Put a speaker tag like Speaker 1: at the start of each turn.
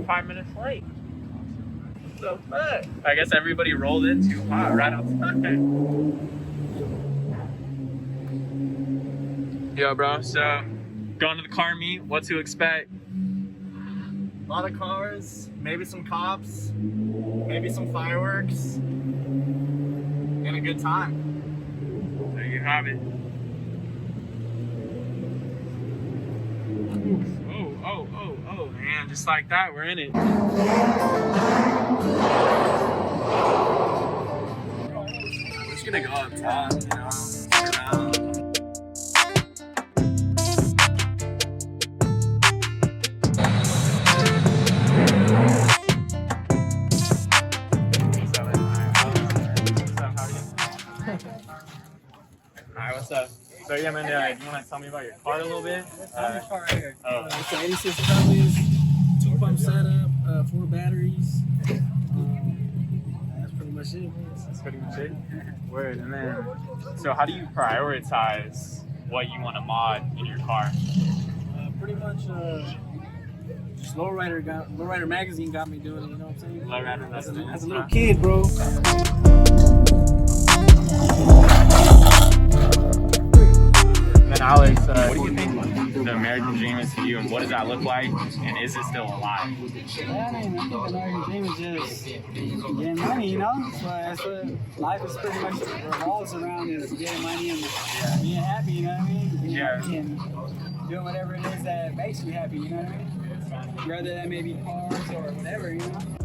Speaker 1: 5 minutes late. So fuck. I guess everybody rolled in too hot right outside. Yo, bro. So going to the car meet. What to expect?
Speaker 2: A lot of cars, maybe some cops, maybe some fireworks, and a good time.
Speaker 1: There you have it. Oh, man, just like that, we're in it. We're just gonna go up top, you know, around. Alright, what's up? So yeah, man, do you want to tell me about your car a little bit?
Speaker 3: My car right here.
Speaker 1: Oh.
Speaker 3: It's an 86 Cutlass, 2-pump setup, 4 batteries. That's pretty much it.
Speaker 1: That's pretty much it. Word. And then, so how do you prioritize what you want to mod in your car?
Speaker 3: Pretty much, just Lowrider magazine got me doing it. You know what I'm saying?
Speaker 1: Lowrider magazine.
Speaker 3: As a little kid, bro.
Speaker 1: And Alex, what do you think the American dream is to you, and what does that look like, and is it still alive?
Speaker 3: Yeah, I think the American dream is just getting money, you know? That's what life is pretty much revolves around, is getting money and being happy, you know what I mean? Being happy and doing whatever it is that makes you happy, you know what I mean? Whether that may be cars or whatever, you know?